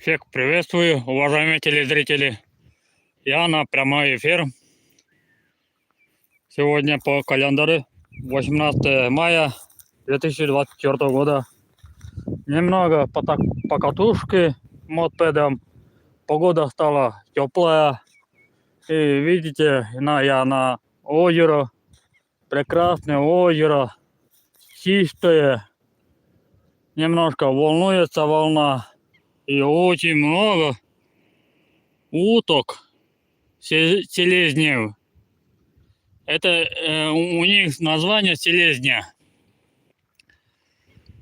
Всех приветствую, уважаемые телезрители. Я на прямой эфир. Сегодня по календарю 18 мая 2024 года. Немного по катушке мопедом. Погода стала теплая. И видите, я на озеро. Прекрасное озеро. Чистое. Немножко волнуется волна. И очень много уток. Селезнев. Это у них название селезня.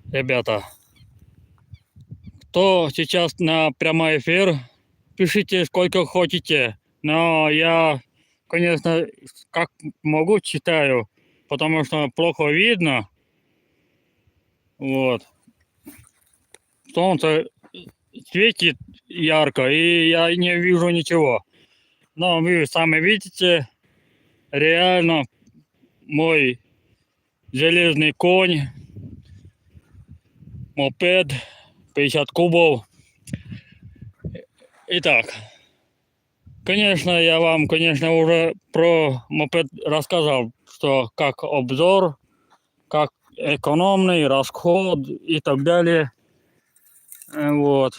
Ребята, кто сейчас на прямой эфир, пишите сколько хотите. Но я, конечно, как могу читаю, потому что плохо видно. Вот. Солнце светит ярко, и я не вижу ничего. Но вы сами видите, реально мой железный конь, мопед, 50 кубов. Итак, конечно, я вам, уже про мопед рассказал, что как обзор, как экономный расход и так далее. Вот.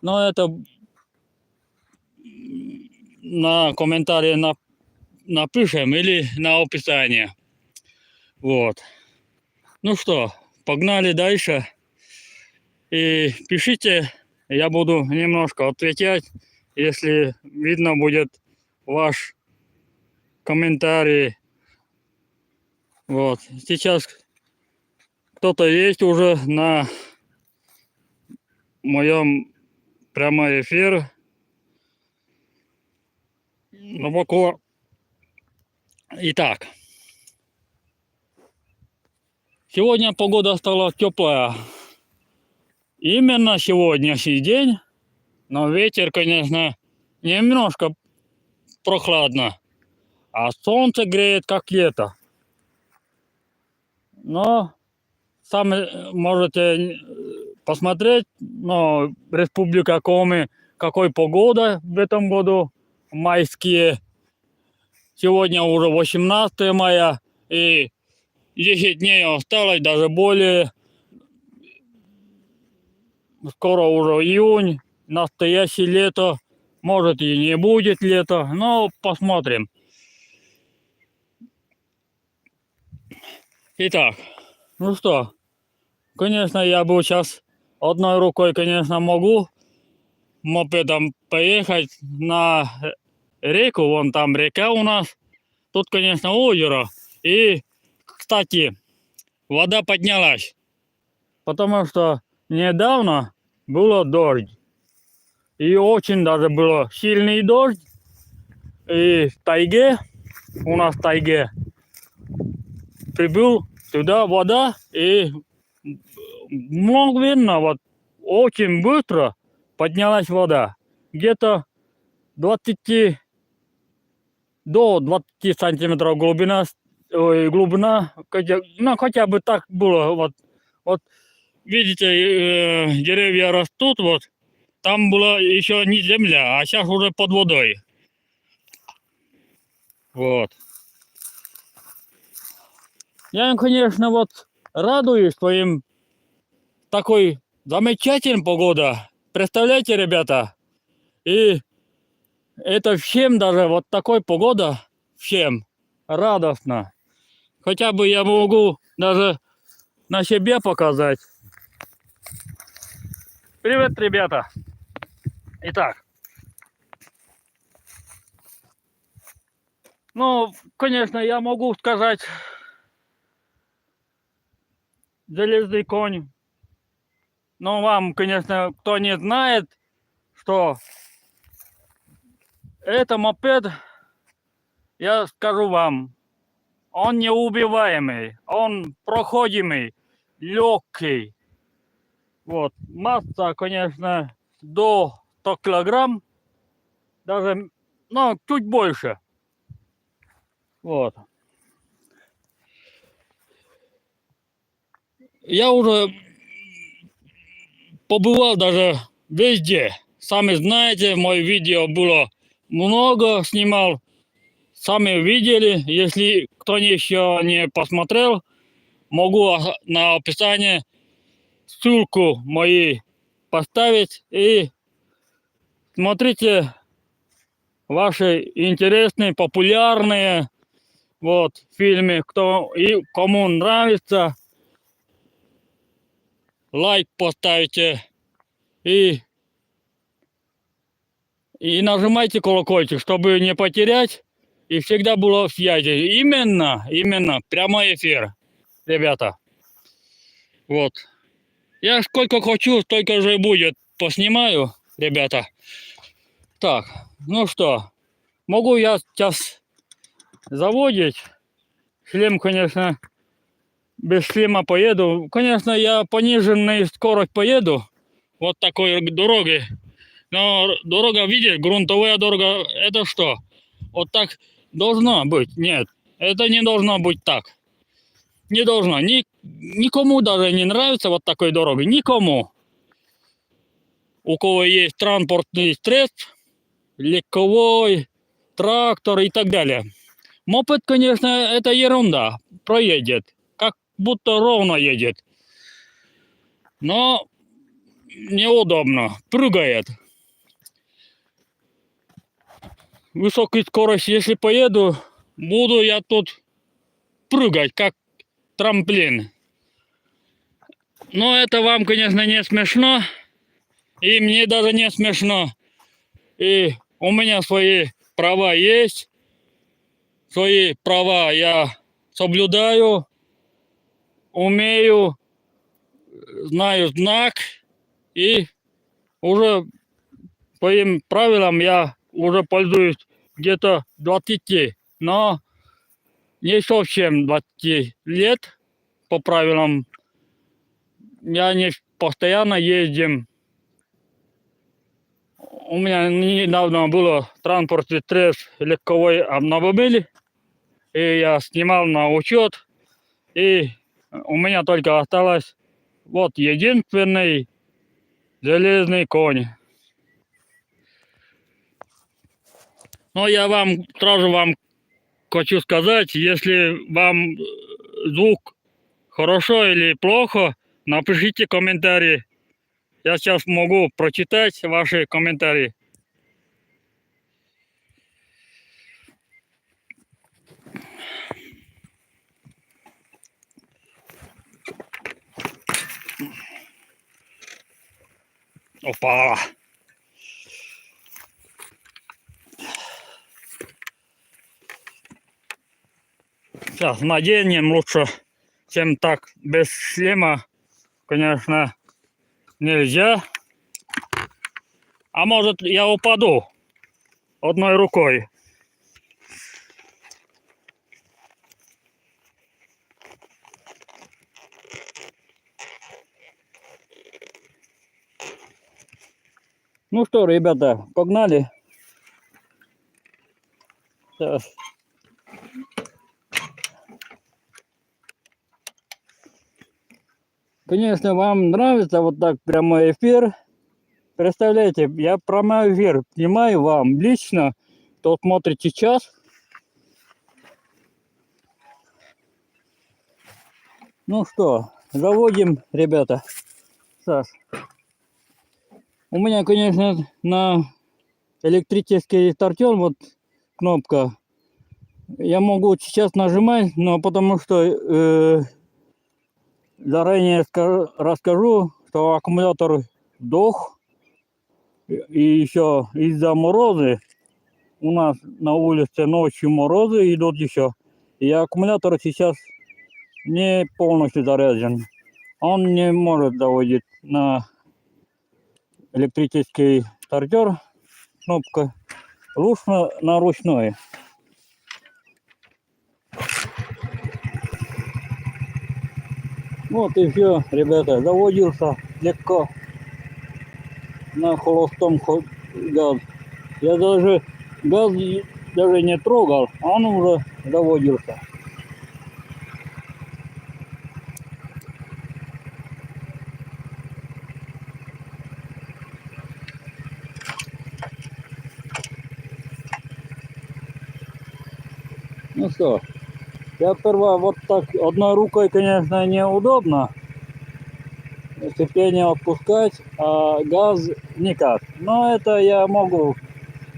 Но это на комментарии напишем или на описание. Вот. Ну что, погнали дальше. И пишите, я буду немножко отвечать, если видно будет ваш комментарий. Вот. Сейчас кто-то есть уже на моем прямой эфир. Глубоко. Итак. Сегодня погода стала теплая. Именно сегодняшний день. Но ветер, конечно, немножко прохладно. А солнце греет, как лето. Но сами можете посмотреть, но Республика Коми, какой погода в этом году, майские. Сегодня уже 18 мая, и 10 дней осталось, даже более. Скоро уже июнь, настоящее лето. Может и не будет лето, но посмотрим. Итак, ну что, конечно, я бы сейчас одной рукой, конечно, могу мопедом поехать на реку. Вон там река у нас. Тут, конечно, озеро. И, кстати, вода поднялась. Потому что недавно было дождь. И очень даже было сильный дождь. И в тайге, у нас в тайге, прибыл туда вода. И мгновенно, вот очень быстро поднялась вода. Где-то 20 до 20 сантиметров глубина, ну, хотя бы так было. Вот видите, деревья растут, вот там была еще не земля, а сейчас уже под водой. Вот. Я, конечно, вот радуюсь, что им такой замечательная погода. Представляете, ребята? И это всем даже вот такой погода, всем радостно. Хотя бы я могу даже на себе показать. Привет, ребята. Итак. Ну, конечно, я могу сказать, железный конь. Но вам, конечно, кто не знает, что это мопед, я скажу вам, он неубиваемый, он проходимый, легкий. Вот, масса, конечно, до 100 килограмм, даже, ну, чуть больше. Вот. Я уже побывал даже везде. Сами знаете, мое видео было много снимал. Сами видели. Если кто еще не посмотрел, могу на описании ссылку мои поставить. И смотрите ваши интересные, популярные вот фильмы. Кто и кому нравится, лайк поставите. И нажимайте колокольчик, чтобы не потерять. И всегда было в связи. Именно прямой эфир, ребята. Вот. Я сколько хочу, столько же будет. Поснимаю, ребята. Так, ну что. Могу я сейчас заводить. Шлем, конечно, без шлема поеду. Конечно, я пониженной скорость поеду. Вот такой дороги. Но дорога, видишь, грунтовая дорога, это что? Вот так должно быть? Нет, это не должно быть так. Не должно. Никому даже не нравится вот такой дороги. Никому. У кого есть транспортный средств, легковой, трактор и так далее. Мопед, конечно, это ерунда. Проедет. Как будто ровно едет. Но неудобно. Прыгает. Высокой скорости, если поеду, буду я тут прыгать, как трамплин. Но это вам, конечно, не смешно. И мне даже не смешно. И у меня свои права есть. Свои права я соблюдаю. Умею. Знаю знак. И уже по им правилам я уже пользуюсь где-то 20. Но не совсем 20 лет по правилам. Я не постоянно ездим. У меня недавно было транспортный средств легковой автомобиль. И я снимал на учет. И у меня только осталось вот единственный железный конь. Но я вам сразу хочу сказать, если вам звук хорошо или плохо, напишите комментарии. Я сейчас могу прочитать ваши комментарии. Опа! Сейчас наденем лучше, чем так без шлема. Конечно, нельзя. А может, я упаду одной рукой. Ну что, ребята, погнали. Сейчас. Конечно, вам нравится вот так прямой эфир. Представляете, я прямой эфир снимаю вам лично, кто смотрит сейчас. Ну что, заводим, ребята. Саш. У меня, конечно, на электрический стартер вот кнопка. Я могу сейчас нажимать, но потому что заранее расскажу, что аккумулятор сдох. И еще из-за морозы, у нас на улице ночью морозы идут еще. И аккумулятор сейчас не полностью заряжен. Он не может заводить на электрический стартер кнопка. Лучше на ручной. Вот и все, ребята, заводился легко на холостом газ. Я даже газ даже не трогал, а он уже заводился. Ну что, я сперва вот так одной рукой, конечно, неудобно сцепление отпускать, а газ никак. Но это я могу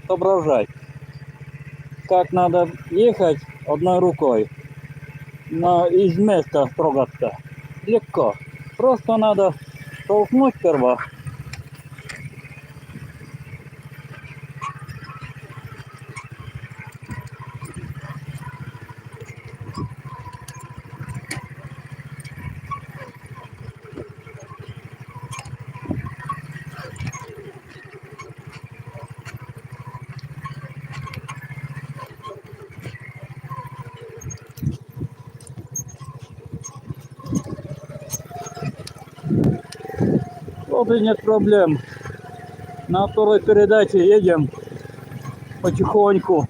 соображать, как надо ехать одной рукой. Но из места трогаться легко. Просто надо толкнуть сперва. Вот и нет проблем. На второй передаче едем потихоньку.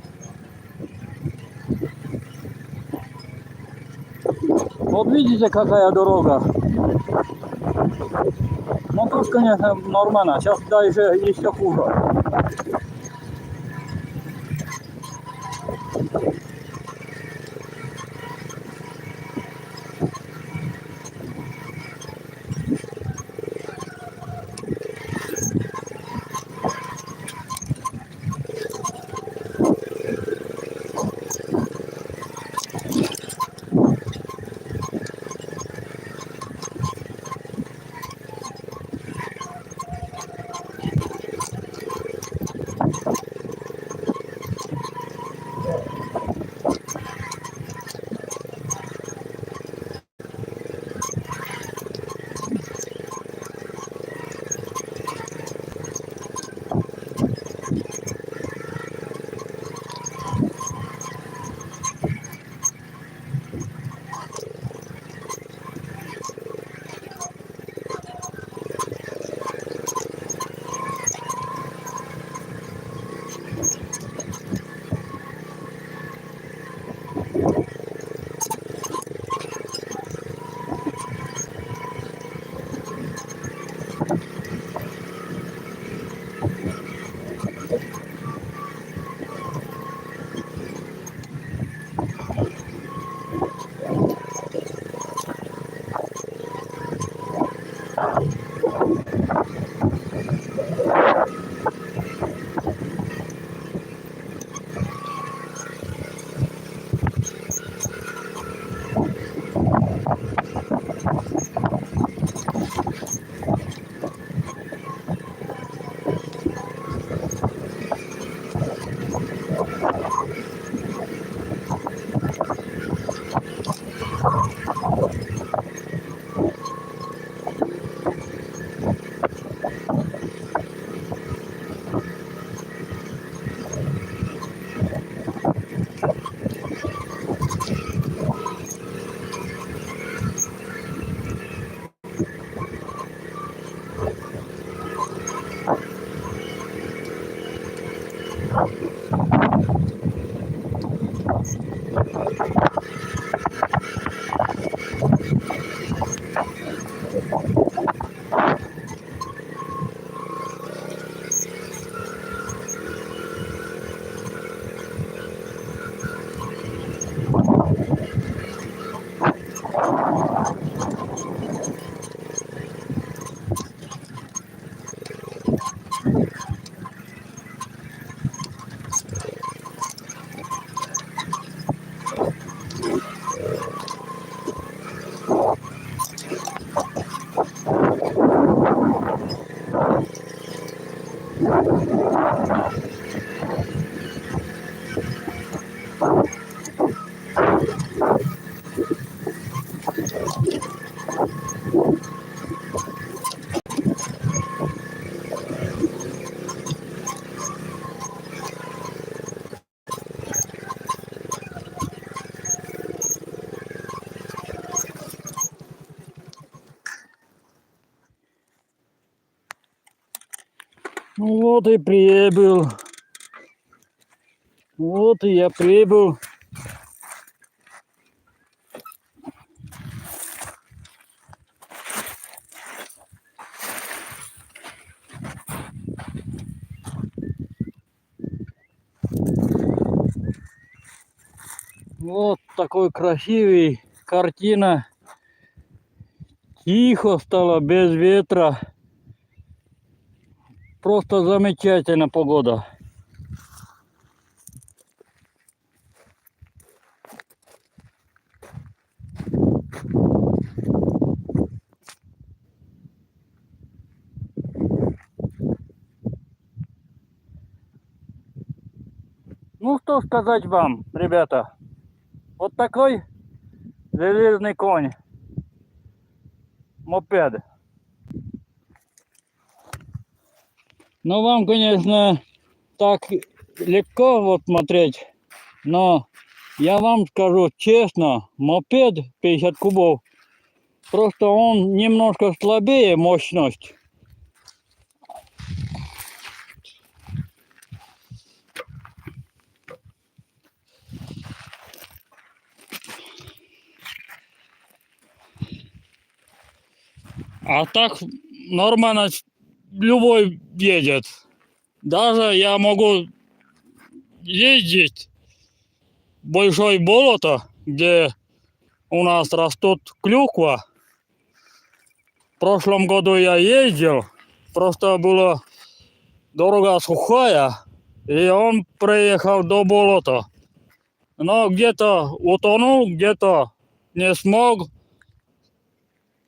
Вот видите, какая дорога. Ну тут, конечно, нормально. Сейчас дальше еще хуже. Ну вот и прибыл. Вот и я прибыл. Вот такой красивый картина. Тихо стало, без ветра. Просто замечательная погода. Ну что сказать вам, ребята. Вот такой железный конь. Мопед. Ну вам, конечно, так легко вот смотреть. Но я вам скажу честно, мопед 50 кубов, просто он немножко слабее мощность. А так нормально любой едет. Даже я могу ездить в большое болото, где у нас растут клюква. В прошлом году я ездил, просто была дорога сухая, и он проехал до болота. Но где-то утонул, где-то не смог.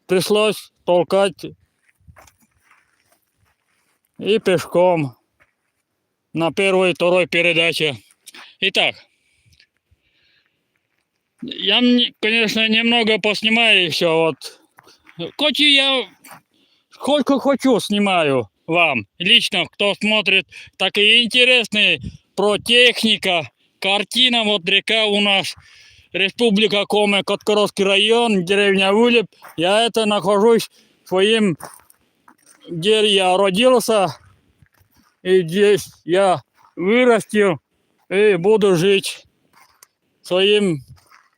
Пришлось толкать и пешком на первой и второй передаче. Итак, я, конечно, немного поснимаю еще. Вот. Хоть я сколько хочу снимаю вам. Лично, кто смотрит, такие интересные про техника, картина. Вот река у нас, Республика Коми, Коткоровский район, деревня Вылеп. Я это нахожусь своим, где я родился. И здесь я вырастил и буду жить своим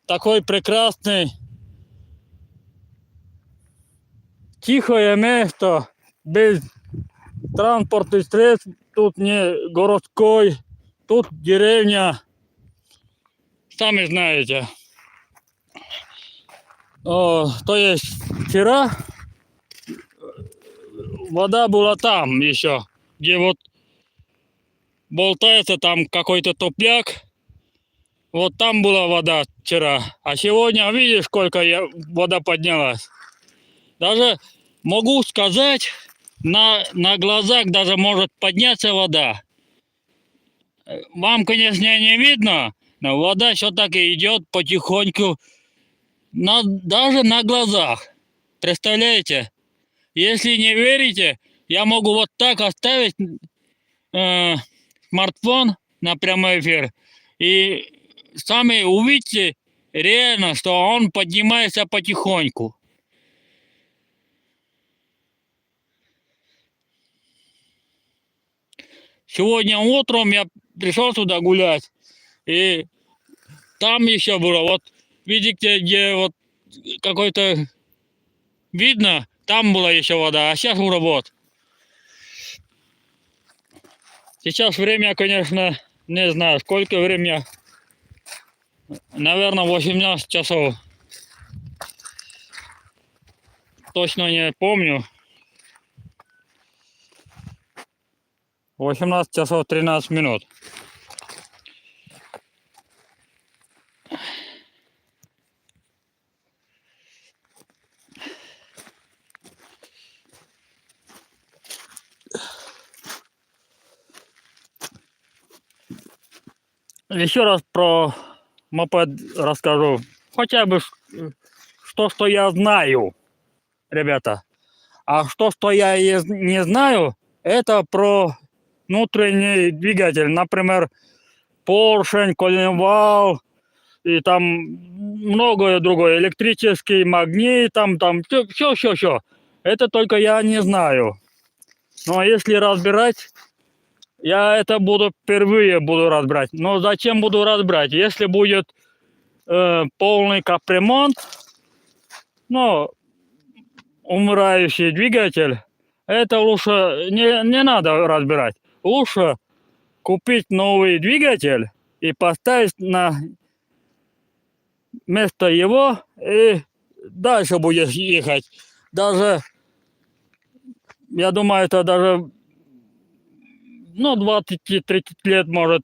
такой прекрасный, тихое место, без транспортных средств, тут не городской, тут деревня, сами знаете. То есть вчера вода была там еще, где вот болтается там какой-то топляк. Вот там была вода вчера. А сегодня, видишь, сколько вода поднялась. Даже могу сказать, на глазах даже может подняться вода. Вам, конечно, не видно, но вода все-таки идет потихоньку, даже на глазах. Представляете? Если не верите, я могу вот так оставить смартфон на прямой эфир, и сами увидите реально, что он поднимается потихоньку. Сегодня утром я пришел сюда гулять, и там еще было, вот видите, где вот какой-то видно, там была еще вода, а сейчас уже вот. Сейчас время, конечно, не знаю, сколько времени, наверное, 18 часов. Точно не помню. 18 часов 13 минут. Еще раз про мопед расскажу. Хотя бы что я знаю, ребята. А что я не знаю, это про внутренний двигатель. Например, поршень, коленвал и там многое другое. Электрический магнит, там все. Это только я не знаю. Но если разбирать, я это впервые буду разбирать. Но зачем буду разбирать? Если будет полный капремонт, ну, умирающий двигатель, это лучше не надо разбирать. Лучше купить новый двигатель и поставить на вместо его и дальше будешь ехать. Даже, я думаю, это даже, 20-30 лет может,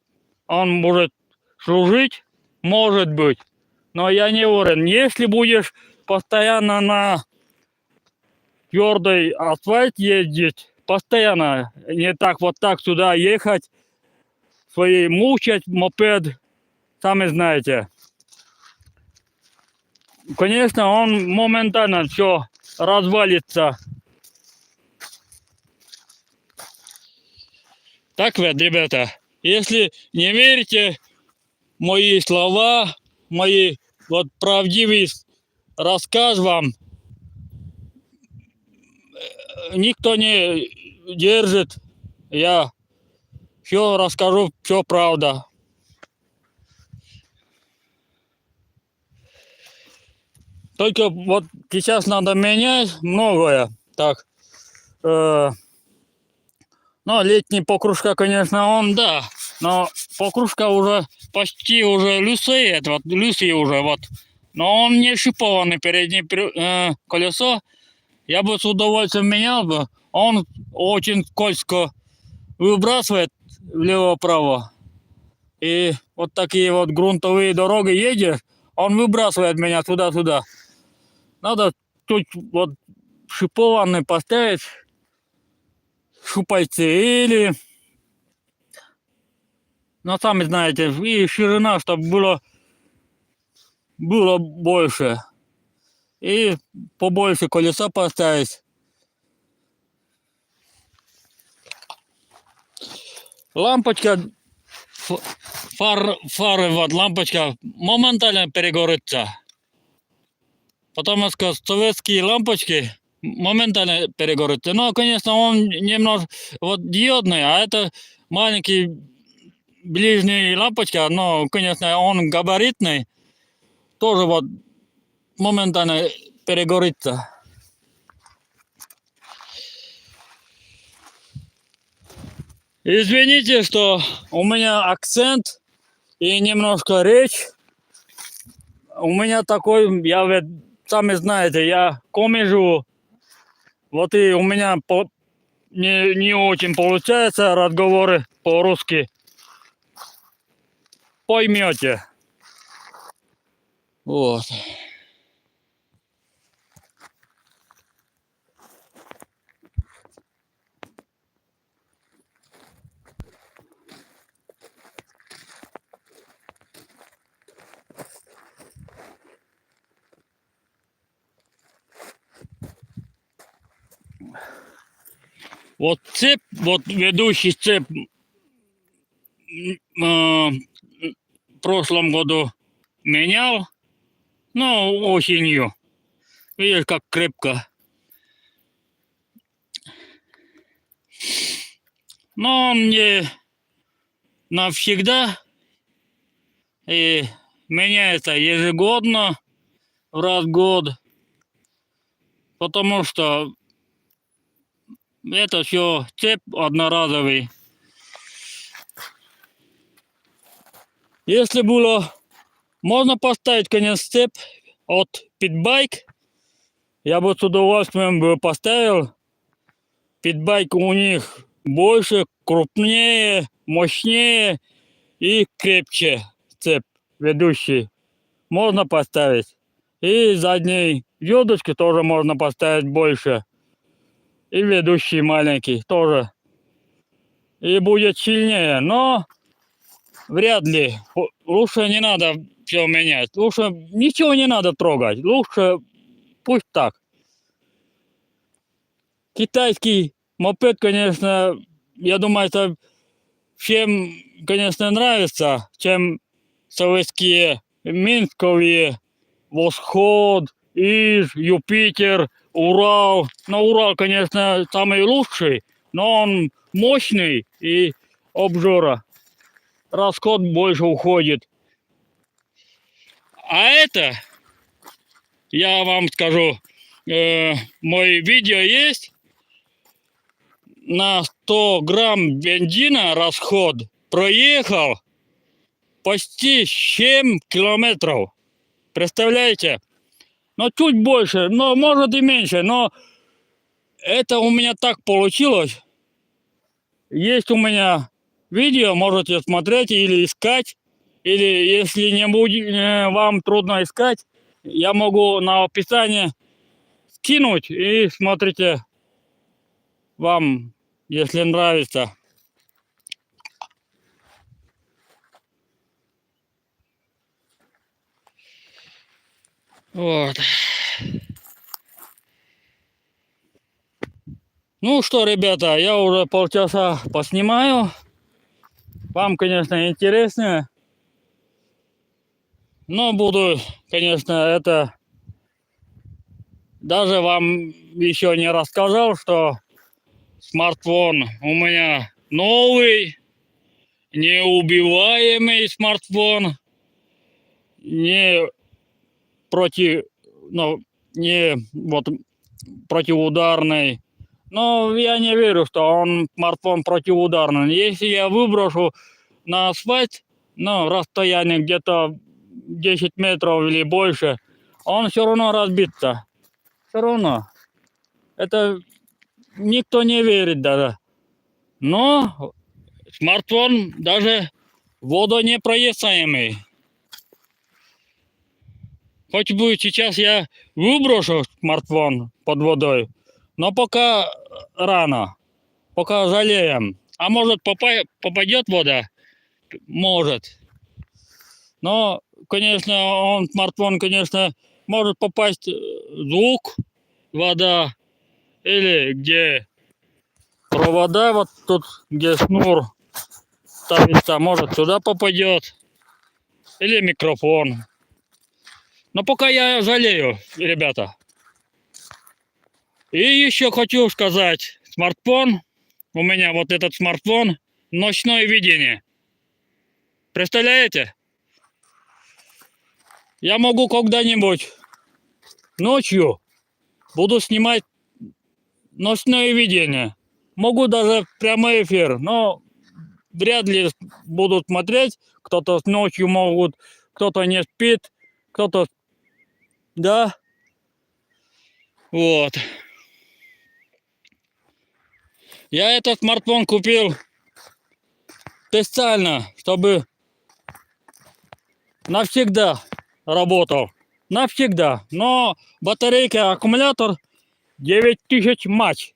он может служить, может быть. Но я не уверен. Если будешь постоянно на твердый асфальт ездить, постоянно, не так вот так сюда ехать, свои мучать мопед, сами знаете. Конечно, он моментально все развалится. Так вот, ребята, если не верите мои слова, мои вот правдивый рассказ вам, никто не держит. Я все расскажу, все правда. Только вот сейчас надо менять многое. Так, летний покрышка, конечно, он, да. Но покрышка уже почти уже лысеет, вот лысый уже, вот. Но он не шипованный, переднее колесо. Я бы с удовольствием менял бы. Он очень скользко выбрасывает влево-право. И вот такие вот грунтовые дороги едешь, он выбрасывает меня туда-сюда. Надо тут вот шипованный поставить, шупальцы или, сами знаете, и ширина, чтобы было больше. И побольше колеса поставить. Лампочка, фары, вот лампочка моментально перегорится. Потому что советские лампочки моментально перегорятся. Но, конечно, он немного вот диодный, а это маленький ближний лампочка, но, конечно, он габаритный, тоже вот моментально перегорится. Извините, что у меня акцент и немножко речь. У меня такой, я ведь, сами знаете, я коми живу. Вот и у меня не очень получается разговоры по-русски. Поймете. Вот. Вот цепь, вот ведущий цепь в прошлом году менял, осенью. Видишь, как крепко. Но он не навсегда и меняется ежегодно, раз в год, потому что это все цепь одноразовый. Если было, можно поставить, конечно, цепь от Питбайк, я бы с удовольствием бы поставил. Питбайк у них больше, крупнее, мощнее и крепче цепь ведущий. Можно поставить. И задней ведушки тоже можно поставить больше. И ведущий маленький тоже. И будет сильнее, но вряд ли. Лучше не надо все менять. Лучше ничего не надо трогать. Лучше пусть так. Китайский мопед, конечно, я думаю, это всем, конечно, нравится, чем советские минсковые, Восход, Иж, Юпитер, Урал. Но Урал, конечно, самый лучший, но он мощный и обжора. Расход больше уходит. А это, я вам скажу, мой видео есть. На 100 грамм бензина расход проехал почти 7 километров. Представляете? Но чуть больше, но может и меньше, но это у меня так получилось. Есть у меня видео, можете смотреть или искать. Или если не будет, вам трудно искать, я могу на описание скинуть и смотрите вам, если нравится. Вот. Ну что, ребята, я уже полчаса поснимаю. Вам, конечно, интересно. Но буду, конечно, это... Даже вам еще не рассказал, что смартфон у меня новый, неубиваемый смартфон, не против, ну, не вот противоударный. Но я не верю, что он смартфон противоударный. Если я выброшу на асфальт, ну, расстояние где-то 10 метров или больше, он все равно разбится. Все равно. Это никто не верит даже. Но смартфон даже водонепроницаемый. Хоть бы сейчас я выброшу смартфон под водой, но пока рано, пока жалеем. А может попадет вода? Может. Но, конечно, он, смартфон, конечно, может попасть звук, вода, или где провода, вот тут, где шнур ставится, может туда попадет, или микрофон. Но пока я жалею, ребята. И еще хочу сказать, смартфон, у меня вот этот смартфон, ночное видение. Представляете? Я могу когда-нибудь ночью буду снимать ночное видение. Могу даже прямой эфир, но вряд ли будут смотреть. Кто-то ночью могут, кто-то не спит, кто-то... Да. Вот. Я этот смартфон купил специально, чтобы навсегда работал. Навсегда. Но батарейка, аккумулятор 9000 мАч.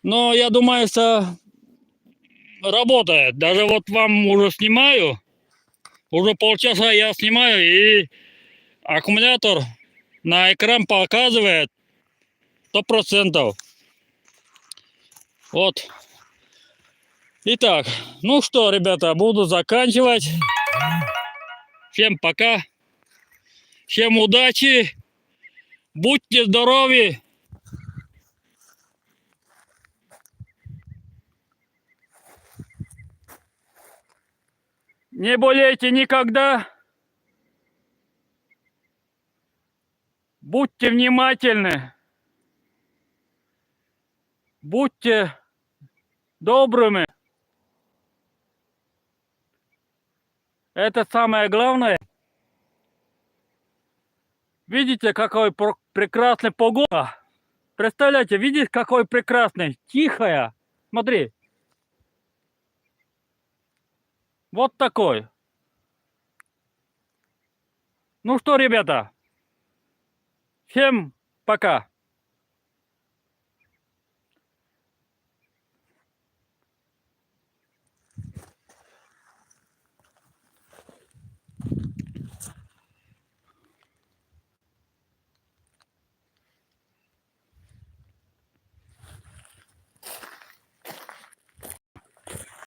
Но я думаю, что работает. Даже вот вам уже снимаю. Уже полчаса я снимаю, и аккумулятор на экран показывает 100%. Вот. Итак, ну что, ребята, буду заканчивать. Всем пока. Всем удачи. Будьте здоровы. Не болейте никогда. Будьте внимательны. Будьте добрыми. Это самое главное. Видите, какой прекрасный погода? Представляете, видите, какой прекрасный, тихая. Смотри. Вот такой. Ну что, ребята, всем пока.